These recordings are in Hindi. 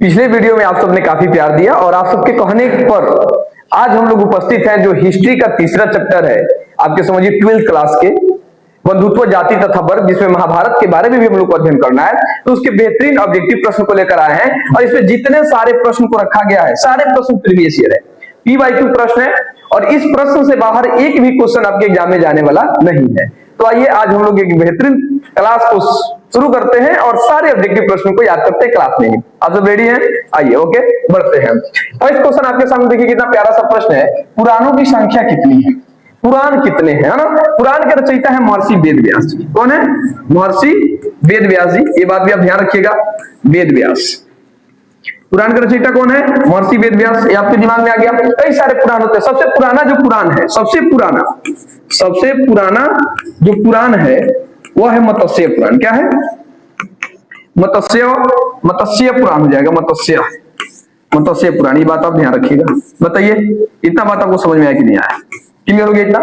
पिछले वीडियो में आप सबने काफी प्यार दिया और आप सबके कहने पर आज हम लोग उपस्थित हैं जो हिस्ट्री का तीसरा चैप्टर है, आपके समझिए 12th क्लास के बंधुत्व जाति तथा वर्ग, जिसमें महाभारत के बारे में भी हम लोग को अध्ययन करना है। तो उसके बेहतरीन ऑब्जेक्टिव प्रश्न को लेकर आए हैं और इसमें जितने सारे प्रश्न को रखा गया है सारे प्रश्न प्रीवियस ईयर है, PYQ प्रश्न है और इस प्रश्न से बाहर एक भी क्वेश्चन आपके एग्जाम में जाने वाला नहीं है। तो आइए आज हम लोग एक बेहतरीन क्लास को शुरू करते हैं और सारे ऑब्जेक्टिव प्रश्नों को याद करते हैं क्लास में ही। आप सब रेडी हैं? आइए ओके बढ़ते हैं। फर्स्ट क्वेश्चन आपके सामने देखिए, कितना प्यारा सा प्रश्न है। पुराणों की संख्या कितनी है? पुराण कितने हैं, है ना? पुराण के रचयिता है महर्षि वेद व्यास जी। कौन है? महर्षि वेद व्यास जी। ये बात भी आप ध्यान रखिएगा, वेद व्यास। पुराण का रचयिता कौन है? महर्षि वेद व्यास। ये आपके दिमाग में आ गया। कई सारे पुराण होते हैं, सबसे पुराना जो पुराण है, सबसे पुराना जो पुराण है वह है मत्स्य पुराण। क्या है? मत्स्य पुराण हो जाएगा, मत्स्य पुराण। ये बात आप ध्यान रखिएगा। बताइए इतना बात आपको समझ में आया कि नहीं आया? क्लियर हो गया इतना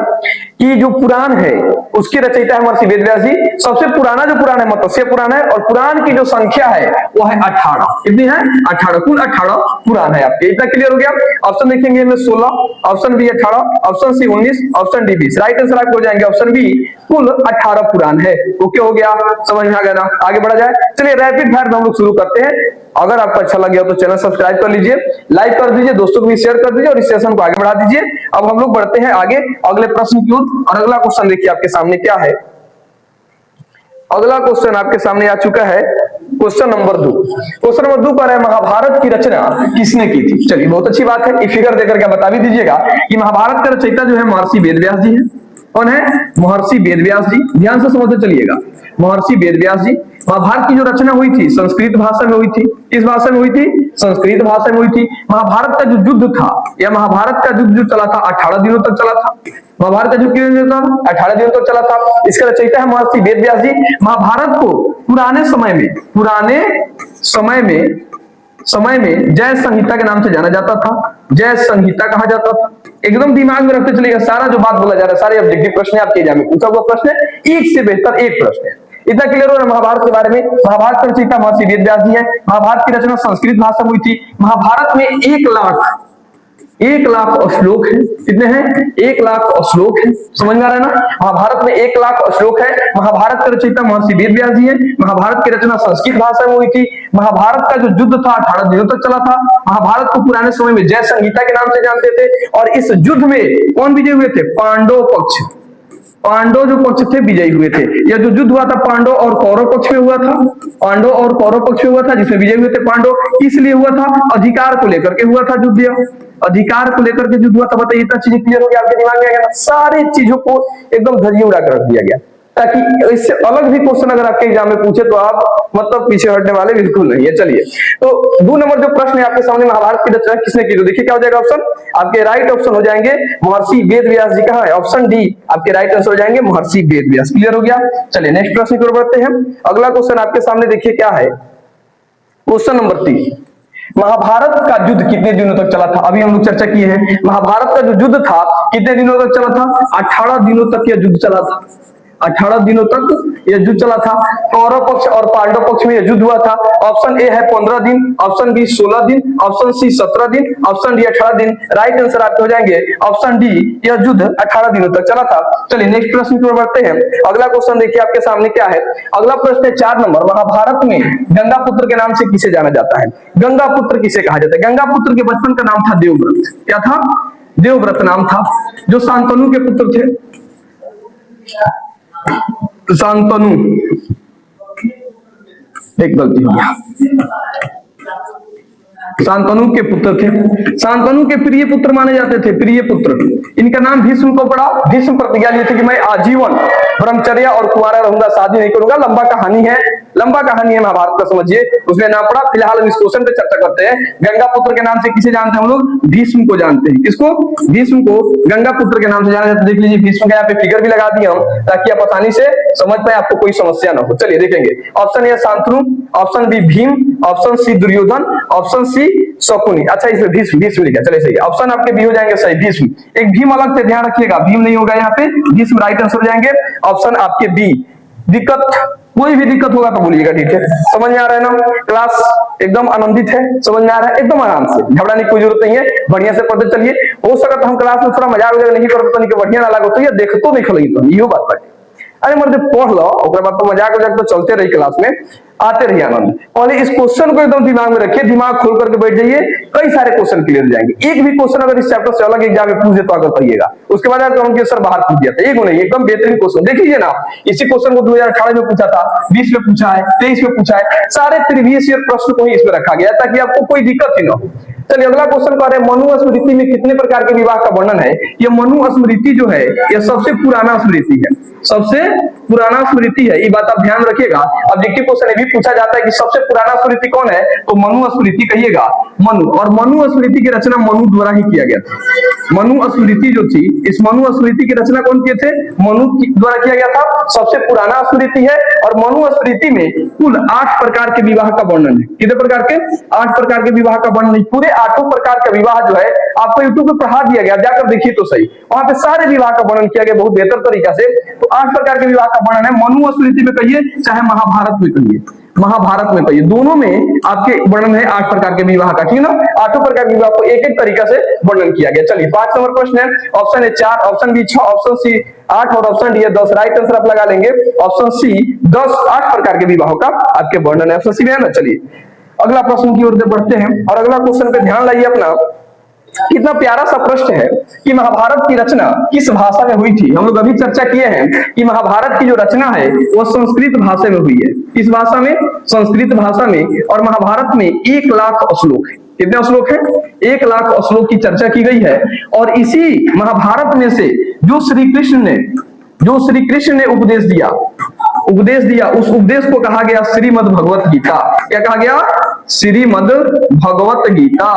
कि जो पुराण है उसके रचयिता है महर्षि वेद व्यास जी। सबसे पुराना जो पुराण है मत्स्य पुराण है और पुराण की जो संख्या है वो है 18। कितनी है? 18। कुल 18 पुराण है आपके। इतना क्लियर हो गया? ऑप्शन देखेंगे इनमें 16, option B 18, option C 19, option D 20। Right answer आपको हो जाएंगे ऑप्शन बी, कुल 18 पुराण है। ओके हो गया? समझ में आ गया ना? आगे बढ़ा जाए। चलिए रैपिड फायर में हम लोग शुरू करते हैं। अगर आपको अच्छा लगे तो चैनल सब्सक्राइब कर लीजिए, लाइक कर दीजिए, दोस्तों को भी शेयर कर दीजिए और इस सेशन को आगे बढ़ा दीजिए। अब हम लोग बढ़ते हैं आगे अगले प्रश्न की ओर और अगला क्वेश्चन देखिए आपके सामने क्या है। अगला क्वेश्चन आपके सामने आ चुका है, क्वेश्चन नंबर 2। क्वेश्चन नंबर 2 पर है महाभारत की रचना किसने की थी? चलिए बहुत अच्छी बात है। ये फिगर देकर क्या बता भी दीजिएगा कि महाभारत का रचयिता जो है महर्षि वेद व्यास जी है। कौन है? महर्षि वेद व्यास जी। ध्यान से समझते चलिएगा, महर्षि वेद व्यास जी। महाभारत की जो रचना हुई थी संस्कृत भाषा में हुई थी। किस भाषा में हुई थी? संस्कृत भाषा में हुई थी। महाभारत का जो युद्ध था या महाभारत का युद्ध जो चला था 18 दिनों तक चला था। महाभारत का युद्ध कितने दिनों तक? 18 दिनों तक चला था। इसका रचयिता है महर्षि वेद व्यास जी। महाभारत को पुराने समय में जय संहिता के नाम से जाना जाता था। जय संहिता कहा जाता था। एकदम दिमाग में रखते चलिएगा, सारा जो बात बोला जा रहा है सारे ऑब्जेक्टिव प्रश्न है आपके एग्जाम में पूछा हुआ प्रश्न है, एक से बेहतर एक प्रश्न है। इतना क्लियर हो रहा है महाभारत के बारे में। महाभारत का रचयिता महर्षि वेद व्यास जी है। महाभारत की रचना संस्कृत भाषा में हुई थी। महाभारत में 1 लाख श्लोक है। कितने हैं? 1 लाख श्लोक है। समझ में आ रहा है ना? महाभारत में 1 लाख श्लोक है। महाभारत का रचयिता महर्षि वेद व्यास जी है। महाभारत की रचना संस्कृत भाषा में हुई थी। महाभारत का जो युद्ध था 18 दिनों तक चला था। महाभारत को पुराने समय में जय संहिता के नाम से जानते थे और इस युद्ध में कौन विजयी हुए थे? पांडव जो पक्ष थे विजयी हुए थे। यह जो युद्ध हुआ था पांडव और कौरव पक्ष में हुआ था। पांडव और कौरव पक्ष में हुआ था, जिसमें विजयी हुए थे पांडव। इसलिए हुआ था अधिकार को लेकर के हुआ था युद्ध। अधिकार को लेकर के युद्ध हुआ था। बताइए इतना चीजें क्लियर हो गया आपके दिमाग में आ गया? सारी चीजों को एकदम धजिया उड़ा कर रख दिया गया ताकि इससे अलग भी क्वेश्चन अगर आपके एग्जाम में पूछे तो आप मतलब पीछे हटने वाले बिल्कुल नहीं है। चलिए तो 2 नंबर जो प्रश्न है आपके सामने, महाभारत की रचना किसने की? तो देखिए क्या हो जाएगा ऑप्शन आपके राइट ऑप्शन हो जाएंगे महर्षि वेद व्यास जी। कहां है? ऑप्शन डी आपके राइट आंसर हो जाएंगे महर्षि वेद व्यास। क्लियर हो गया? चलिए नेक्स्ट प्रश्न की ओर बढ़ते हैं। अगला क्वेश्चन आपके सामने देखिए क्या है, क्वेश्चन नंबर 3। महाभारत का युद्ध कितने दिनों तक चला था? अभी हम लोग चर्चा किए हैं महाभारत का जो युद्ध था कितने दिनों तक चला था? 18 दिनों तक यह युद्ध चला था। 18 दिनों तक यह युद्ध चला था। कौरव पक्ष और पांडव पक्ष में यह युद्ध हुआ था। ऑप्शन ए है 15 दिन, ऑप्शन बी 16 दिन, ऑप्शन सी 17 दिन, ऑप्शन डी 18 दिन। राइट आंसर आपके हो जाएंगे ऑप्शन डी, यह युद्ध 18 दिनों तक चला था। चलिए नेक्स्ट प्रश्न की ओर बढ़ते हैं। अगला क्वेश्चन देखिए आपके सामने क्या है। अगला प्रश्न है 4 नंबर। महाभारत में गंगा पुत्र के नाम से किसे जाना जाता है? गंगा पुत्र किसे कहा जाता है? गंगा पुत्र के बचपन का नाम था देवव्रत। क्या था? देवव्रत नाम था। जो शांतनु के पुत्र थे, शांतनु, एक गलती हो गया, शांतनु के पुत्र थे। शांतनु के प्रिय पुत्र माने जाते थे, प्रिय पुत्र। इनका नाम भीष्म को पड़ा। भीष्म प्रतिज्ञा लिए थे कि मैं आजीवन ब्रह्मचर्य और कुंवारा रहूंगा, शादी नहीं करूंगा। लंबा कहानी है महाभारत का, समझिए उसमें नाम पड़ा। फिलहाल हम इस क्वेश्चन पे चर्चा करते हैं। गंगा पुत्र के नाम से किसे जानते हैं हम लोग? भीष्म को जानते हैं। किसको? भीष्म को गंगा पुत्र के नाम से जाना जाता है। देख लीजिए भीष्म का यहाँ पे फिगर भी लगा दिया हम ताकि आप आसानी से समझ पाए, आपको कोई समस्या ना हो। चलिए देखेंगे option A Shantanu, option B Bhim, option C Duryodhan, option C Shakuni. अच्छा इसमें भीष्म लिखा, चलिए सही है। ऑप्शन आपके बी हो जाएंगे सही, भीष्म। एक भीम अलग से ध्यान रखिएगा, भीम नहीं होगा यहाँ पे, भीष्म राइट आंसर हो जाएंगे। ऑप्शन आपके बी विकट कोई भी दिक्कत होगा तो बोलिएगा, ठीक है। समझ में आ रहा है ना? क्लास एकदम आनंदित है, समझ में आ रहा है, एकदम आराम से, घबराने की कोई जरूरत नहीं है, बढ़िया से पढ़ते चलिए। हो सका तो हम क्लास में थोड़ा मजाक वगैरह नहीं करते, तो बढ़िया ना लागो तो ये देख तो नहीं लगी तो यो बात है। अरे मर्द पढ़ लो, उसके बाद तो मजाक वजाक तो चलते रही क्लास में, आते रहिए आनंद। पहले इस क्वेश्चन को एकदम दिमाग में रखिए, दिमाग खोल करके बैठ जाइए, कई सारे क्वेश्चन क्लियर हो जाएंगे। एक भी क्वेश्चन अगर इस चैप्टर से अलग एग्जाम में पूछ दे तो आगे पढ़िएगा, उसके बाद अगर सर बाहर पूछ दिया था, एक नहीं, एकदम बेहतरीन क्वेश्चन देख लीजिए ना। इसी क्वेश्चन को 2018 में पूछा था, 20 में पूछा है, 23 में पूछा है, सारे प्रीवियस ईयर प्रश्न को ही इसमें रखा गया ताकि आपको कोई दिक्कत ही ना हो। चलिए अगला क्वेश्चन कह रहे हैं, मनु स्मृति में कितने प्रकार के विवाह का वर्णन है? ये मनु स्मृति जो है यह सबसे पुराना स्मृति है, सबसे पुराना स्मृति है, ये बात आप ध्यान रखिएगा। ऑब्जेक्टिव क्वेश्चन ये भी पूछा जाता है कि सबसे पुराना स्मृति कौन है, तो मनु स्मृति कहिएगा, मनु। और मनु स्मृति की रचना मनु द्वारा ही किया गया था। मनु स्मृति जो थी, इस मनु स्मृति की रचना कौन किए थे? मनु द्वारा किया गया था, सबसे पुराना स्मृति है। और मनु स्मृति में कुल 8 प्रकार के विवाह का वर्णन है। कितने प्रकार के? 8 प्रकार के विवाह का वर्णन। पूरे 8 प्रकार का विवाह जो है आपको यूट्यूब पे पढ़ा दिया गया, जाकर देखिए तो सही, वहां पे सारे विवाह का वर्णन किया गया बहुत बेहतर तरीका से। तो 8 प्रकार के विवाह का वर्णन है, मनु स्मृति में कहिए चाहे महाभारत में कहिए, महाभारत में कहिए, दोनों में आपके वर्णन है 8 प्रकार के विवाह का, ठीक है ना। 8 प्रकार के विवाह को एक एक तरीका से वर्णन किया गया। चलिए 5 नंबर प्रश्न है, option A 4, option B 6, option C 8 और ऑप्शन डी 10। राइट आंसर आप लगा लेंगे ऑप्शन सी 10, 8 प्रकार के विवाहों का आपके वर्णन है, ऑप्शन सी में है ना। चलिए अगला प्रश्न की ओर बढ़ते हैं, और अगला क्वेश्चन पे ध्यान लाइए अपना। कितना प्यारा सा प्रश्न है कि महाभारत की रचना किस भाषा में हुई थी। हम लोग अभी चर्चा किए हैं कि महाभारत की जो रचना है वो संस्कृत भाषा में हुई है। किस भाषा में? संस्कृत भाषा में। और महाभारत में 1 लाख श्लोक है। कितने श्लोक है? 1 लाख श्लोक की चर्चा की गई है। और इसी महाभारत में से जो श्री कृष्ण ने उपदेश दिया, उस उपदेश को कहा गया श्रीमद् भगवत गीता। क्या कहा गया? श्रीमद् भगवत गीता,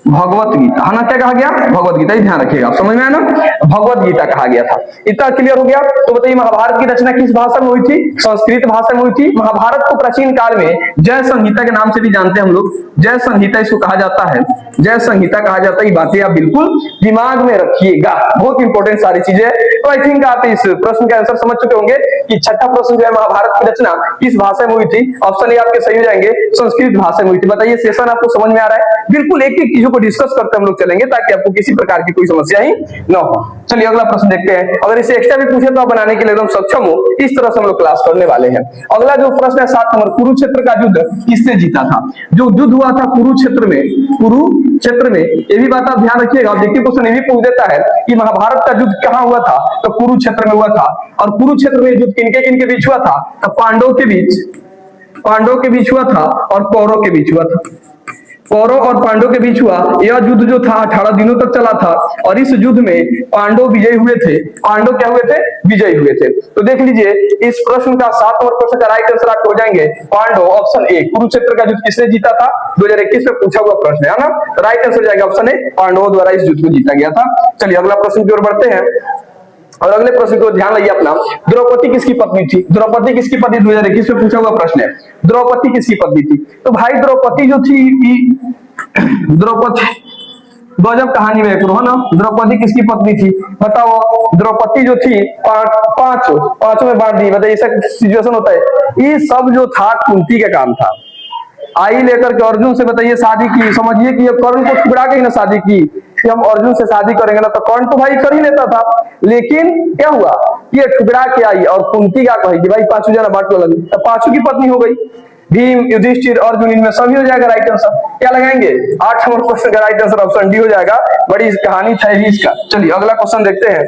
भगवत गीता, है ना। क्या कहा गया? भगवत गीता, ही ध्यान रखिएगा, समझ में आया ना। भगवत गीता कहा गया था। इतना क्लियर हो गया। तो बताइए महाभारत की रचना किस भाषा में हुई थी? संस्कृत भाषा में हुई थी। महाभारत को प्राचीन काल में जय संहिता के नाम से भी जानते हैं हम लोग, जय संहिता इसको कहा जाता है, जय संहिता कहा जाता है। ये बातें आप बिल्कुल दिमाग में रखिएगा, बहुत इंपॉर्टेंट सारी चीजें। तो आई थिंक आप इस प्रश्न का आंसर समझ चुके होंगे कि छठा प्रश्न जो है, महाभारत की रचना किस भाषा में हुई थी। ऑप्शन ए आपके सही हो जाएंगे, संस्कृत भाषा में हुई थी। बताइए सेशन आपको समझ में आ रहा है? बिल्कुल एक एक चीजों को डिस्कस करते हम लोग चलेंगे ताकि आपको किसी प्रकार की कोई समस्या ही न हो। चलिए अगला प्रश्न देखते हैं। अगर इसे एक्स्ट्रा भी पूछे तो आप बनाने के लिए एकदम सक्षम हो, इस तरह से हम लोग क्लास करने वाले हैं। अगला जो प्रश्न है 7 नंबर, कुरुक्षेत्र का युद्ध किसने जीता था? जो युद्ध हुआ था कुरुक्षेत्र में, ये भी बात आप ध्यान रखिएगा। ऑब्जेक्टिव क्वेश्चन ये भी पूछ देता है कि महाभारत का युद्ध कहां हुआ था, तो कुरुक्षेत्र में हुआ था। और कुरुक्षेत्र में युद्ध किनके बीच हुआ था? तो पांडवों के बीच हुआ था और कौरव के बीच हुआ था। कौरव और पांडव के बीच हुआ यह युद्ध जो था 18 दिनों तक चला था। और इस युद्ध में पांडव विजयी हुए थे। पांडव क्या हुए थे? विजयी हुए थे। तो देख लीजिए इस प्रश्न का 7 नंबर प्रश्न का राइट आंसर आपको हो जाएंगे पांडव, ऑप्शन ए। कुरुक्षेत्र का युद्ध किसने जीता था? 2021 में पूछा हुआ प्रश्न है ना। तो राइट आंसर जाएगा ऑप्शन ए, पांडवों द्वारा इस युद्ध को जीता गया था। चलिए अगला प्रश्न की ओर बढ़ते हैं, और अगले प्रश्न को ध्यान लाइए अपना। द्रौपदी किसकी पत्नी थी? द्रौपदी किसकी पत्नी? 2021 में पूछा हुआ प्रश्न है, द्रौपदी किसकी पत्नी थी? तो भाई द्रौपदी जो थी, द्रौपदी गजब कहानी में करो, है ना। द्रौपदी किसकी पत्नी थी बताओ? द्रौपदी जो थी पांचों में बांट दी। बताइए ऐसा सिचुएशन होता है। ये सब जो था कुंती का काम था। आई लेकर के अर्जुन से बताइए शादी की। समझिए कि ये कर्ण को ठुकरा के ही ना शादी की, कि हम अर्जुन से शादी करेंगे ना, तो कर्ण तो भाई कर ही लेता था। लेकिन क्या हुआ, ये ठुकरा के आई और कुंती क्या कहेगी, भाई 5 जना बांट लो, तो 5 की पत्नी हो गई। भीम, युधिष्ठिर, अर्जुन, इनमें सभी हो जाएगा राइट आंसर। क्या लगाएंगे? 8 नंबर क्वेश्चन का राइट आंसर ऑप्शन डी हो जाएगा। बड़ी कहानी था इसका। चलिए अगला क्वेश्चन देखते हैं।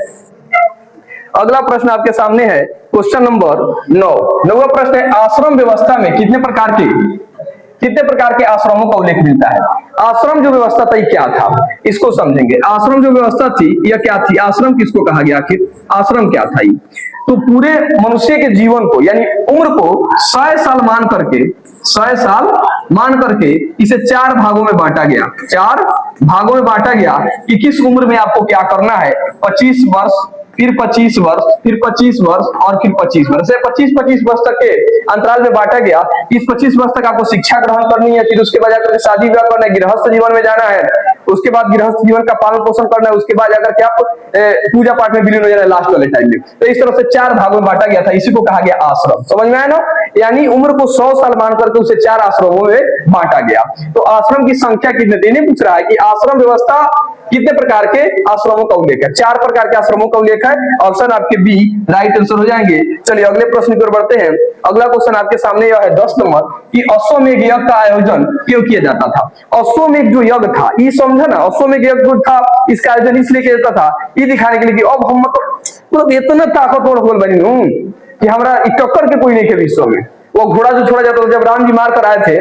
अगला प्रश्न आपके सामने है क्वेश्चन नंबर 9। 9वां प्रश्न है, आश्रम व्यवस्था में कितने प्रकार के आश्रमों का उल्लेख मिलता है? आश्रम जो व्यवस्था थी क्या था, इसको समझेंगे। आश्रम जो व्यवस्था थी यह क्या थी? आश्रम किसको कहा गया? आखिर आश्रम क्या था? तो पूरे मनुष्य के जीवन को यानी उम्र को 100 साल मान करके इसे 4 भागों में बांटा गया। 4 भागों में बांटा गया कि किस उम्र में आपको क्या करना है। 25 वर्ष, फिर 25 वर्ष, फिर 25 वर्ष और फिर 25 वर्ष, 25 वर्ष तक के अंतराल में बांटा गया। इस 25 वर्ष तक आपको शिक्षा ग्रहण करनी है, फिर उसके बाद जाकर शादी विवाह करना है, गृहस्थ जीवन में जाना है, उसके बाद गृहस्थ जीवन का पालन पोषण करना है, उसके बाद जाकर के आप पूजा पाठ में विलीन हो जाना है लास्ट वाले टाइम में। तो इस तरह से 4 भागों में बांटा गया था, इसी को कहा गया आश्रम। समझ में आया ना? यानी उम्र को 100 साल मान करके उसे 4 आश्रमों में बांटा गया। तो आश्रम की संख्या कितने देने पूछ रहा है कि आश्रम व्यवस्था कितने प्रकार के आश्रमों का उल्लेख है? 4 प्रकार के आश्रमों का उल्लेख है। ऑप्शन आपके बी राइट आंसर हो जाएंगे। चलिए अगले प्रश्न की ओर बढ़ते हैं। अगला क्वेश्चन आपके सामने यह है 10 नंबर कि अश्वमेध यज्ञ का आयोजन क्यों किया जाता था? अश्वमेध जो यज्ञ था, ये समझा ना, अश्वमेध यज्ञ जो था इसका आयोजन इसलिए किया जाता था ये दिखाने के लिए कि अब हम मतलब इतना ताकतवर हो बनी हूं कि हमारा टक्कर के कोई नहीं के विश्व में। वो घोड़ा जो छोड़ा जाता था जब राम जी मार कर आए थे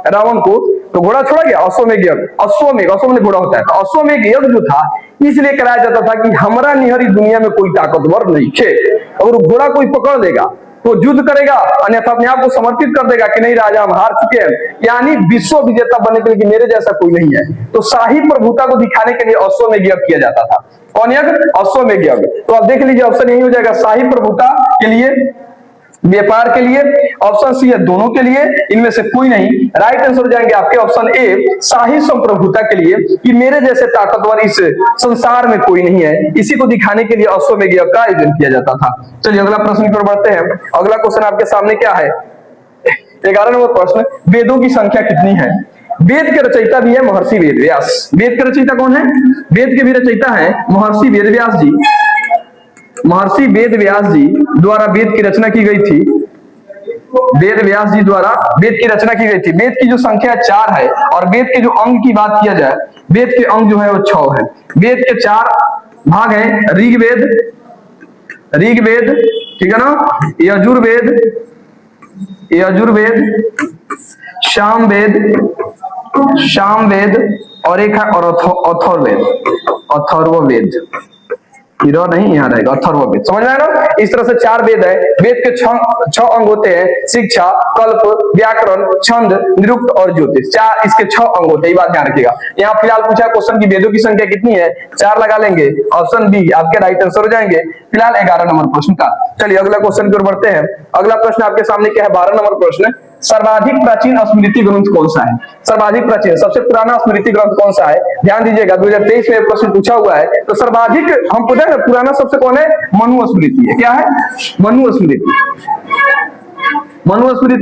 रावण को, तो घोड़ा छोड़ा गया अश्वमेध यज्ञ। अश्वमेध घोड़ा होता है, तो अश्वमेध यज्ञ जो था इसलिए कराया जाता था कि हमारा निहरी दुनिया में कोई ताकतवर नहीं है, और घोड़ा कोई पकड़ देगा तो युद्ध करेगा, अन्यथा अपने आप को समर्पित कर देगा कि नहीं राजा हम हार चुके हैं, यानी विश्व विजेता बनने के लिए कि मेरे जैसा कोई नहीं है। तो शाही प्रभुता को दिखाने के लिए अश्वमेध यज्ञ किया जाता था। कौन यज्ञ? अश्वमेध यज्ञ। तो आप देख लीजिए ऑप्शन यही हो जाएगा, शाही प्रभुता के लिए, व्यापार के लिए। ऑप्शन सी है दोनों के लिए, इनमें से कोई नहीं। राइट आंसर हो जाएंगे आपके ऑप्शन ए शाही संप्रभुता के लिए कि मेरे जैसे ताकतवर इस संसार में कोई नहीं है, इसी को दिखाने के लिए अश्वमेध यज्ञ का आयोजन किया जाता था। चलिए अगला प्रश्न की ओर बढ़ते हैं। अगला क्वेश्चन आपके सामने क्या है? 11 नंबर प्रश्न, वेदों की संख्या कितनी है? वेद के रचयिता भी है महर्षि वेद व्यास। वेद के रचयिता कौन है? वेद के भी रचयिता है महर्षि वेद व्यास जी। महर्षि वेद व्यास जी द्वारा वेद की रचना की गई थी। वेद व्यास जी द्वारा वेद की रचना की गई थी। वेद की जो संख्या 4 है, और वेद के जो अंग की बात किया जाए, वेद के अंग जो है वो 6 है। वेद के 4 भाग हैं, ऋग्वेद, ठीक है ना, यजुर्वेद, सामवेद और एक है अथर्ववेद। हीरो नहीं यहाँ रहेगा, अथर्ववेद। समझ में आया ना? इस तरह से 4 वेद है। वेद के 6 अंग होते हैं, शिक्षा, कल्प, व्याकरण, छंद, निरुक्त और ज्योतिष। 4 इसके 6 अंग होते हैं, ये बात ध्यान रखिएगा। यहाँ फिलहाल पूछा क्वेश्चन की वेदों की संख्या कितनी है, 4 लगा लेंगे, ऑप्शन बी आपके राइट आंसर हो जाएंगे। फिलहाल 11 नंबर प्रश्न का। चलिए अगला क्वेश्चन की ओर बढ़ते हैं। अगला प्रश्न आपके सामने क्या है? 12 नंबर प्रश्न, सर्वाधिक प्राचीन स्मृति ग्रंथ कौन सा है? सर्वाधिक प्राचीन, सबसे पुराना स्मृति ग्रंथ कौन सा है? ध्यान दीजिएगा, 2023 में प्रश्न पूछा हुआ है। तो सर्वाधिक हम पूछा ना, पुराना सबसे कौन है? मनुस्मृति है। क्या है? मनुस्मृति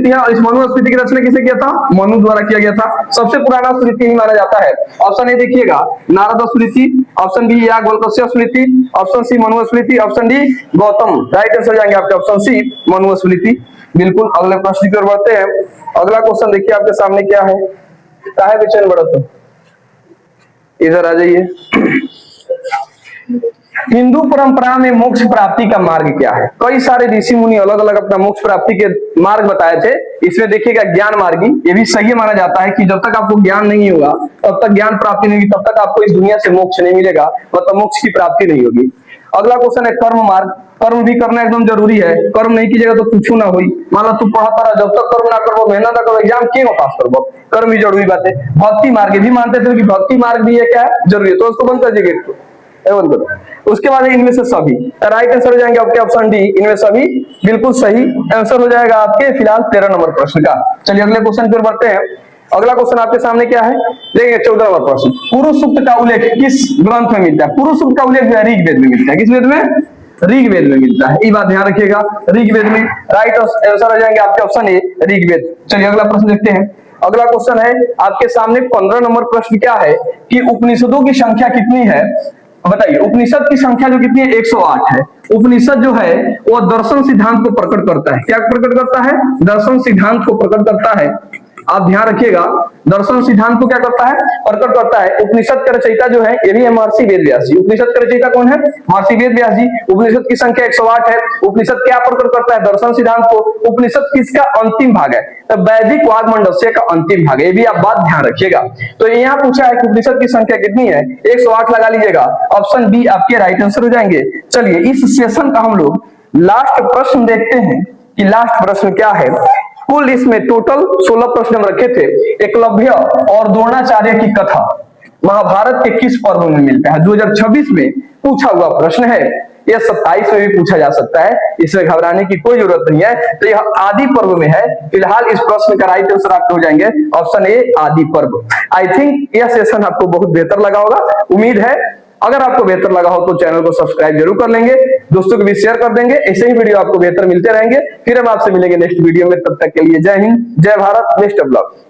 है। और इस मनुस्मृति की रचना किसे किया था? मनु द्वारा किया गया था। सबसे पुराना स्मृति ही माना जाता है। ऑप्शन ए देखिएगा Narad Smriti, option B Yajnavalkya Smriti, option C Manusmriti, option D Gautam. Right answer जाएंगे आपके ऑप्शन सी मनुस्मृति। बिल्कुल। अगले प्रश्न की ओर बढ़ते हैं। अगला क्वेश्चन देखिए आपके सामने क्या है? काहे बेचैन बड़ा तो इधर आ जाइए। हिंदू परंपरा में मोक्ष प्राप्ति का मार्ग क्या है? कई सारे ऋषि मुनि अलग अलग अपना मोक्ष प्राप्ति के मार्ग बताए थे। इसमें देखिएगा ज्ञान मार्गी, ये भी सही माना जाता है कि जब तक आपको ज्ञान नहीं होगा, तब तक ज्ञान प्राप्ति नहीं होगी, तब तक आपको इस दुनिया से मोक्ष नहीं मिलेगा, मतलब मोक्ष की प्राप्ति नहीं होगी। अगला क्वेश्चन है कर्म मार्ग। कर्म भी करना एकदम जरूरी है। कर्म नहीं कीजिएगा तो कुछ ना हुई। मान लो तू पढ़ता रहा, जब तक कर्म ना करो, मेहनत ना करो, एग्जाम क्यों पास करो? कर्म भी जरूरी बात है। भक्ति मार्ग भी मानते थे कि भक्ति मार्ग भी है क्या है? जरूरी है, तो उसको बंद कर दीजिए। उसके बाद इनमें से सभी। राइट आंसर हो जाएंगे आपके ऑप्शन डी, इनमें सभी। बिल्कुल सही आंसर हो जाएगा आपके फिलहाल 13 नंबर प्रश्न का। चलिए अगले क्वेश्चन पर बढ़ते हैं। अगला क्वेश्चन आपके सामने क्या है? देखिए 14 नंबर प्रश्न, पुरुष सूक्त का उल्लेख किस ग्रंथ में मिलता है? पुरुष सूक्त का उल्लेख जो है ऋग्वेद में मिलता है। किस वेद में? ऋग्वेद में मिलता है। ये बात ध्यान रखिएगा, ऋग्वेद में। राइट आंसर हो जाएंगे आपके ऑप्शन ए ऋग्वेद। चलिए अगला प्रश्न देखते हैं। अगला क्वेश्चन है आपके सामने 15 नंबर प्रश्न क्या है कि उपनिषदों की संख्या कितनी है? बताइए। उपनिषद की संख्या जो कितनी है? 108 है। उपनिषद जो है वो दर्शन सिद्धांत को प्रकट करता है। क्या प्रकट करता है? दर्शन सिद्धांत को प्रकट करता है। आप ध्यान रखिएगा, दर्शन सिद्धांत को क्या करता है? प्रकट करता है। उपनिषद के रचयिता जो है ये भी है महर्षि वेद व्यास जी। उपनिषद के रचयिता कौन है? महर्षि वेद व्यास जी। उपनिषद की संख्या 108 है। उपनिषद क्या प्रकट करता है? दर्शन सिद्धांत को। उपनिषद किसका अंतिम भाग है? तो वैदिक वाग्मंडस्य का अंतिम भाग है। ये भी आप बात ध्यान रखिएगा। तो यहाँ पूछा है कि उपनिषद की संख्या कितनी है? 108 लगा लीजिएगा, ऑप्शन बी आपके राइट आंसर हो जाएंगे। चलिए इस सेशन का हम लोग लास्ट प्रश्न देखते हैं कि लास्ट प्रश्न क्या है। कुल इसमें टोटल 16 प्रश्न हम रखे थे। एकलव्य और द्रोणाचार्य की कथा महाभारत के किस पर्व में मिलता है? 2026 में पूछा हुआ प्रश्न है। यह 27 में भी पूछा जा सकता है, इसमें घबराने की कोई जरूरत नहीं है। तो यह आदि पर्व में है। फिलहाल इस प्रश्न का राइट आंसर आपके हो जाएंगे ऑप्शन ए आदि पर्व। आई थिंक यह सेशन आपको बहुत बेहतर लगा होगा, उम्मीद है। अगर आपको बेहतर लगा हो तो चैनल को सब्सक्राइब जरूर कर लेंगे, दोस्तों को भी शेयर कर देंगे। ऐसे ही वीडियो आपको बेहतर मिलते रहेंगे। फिर हम आपसे मिलेंगे नेक्स्ट वीडियो में, तब तक के लिए जय हिंद, जय भारत। Next blog.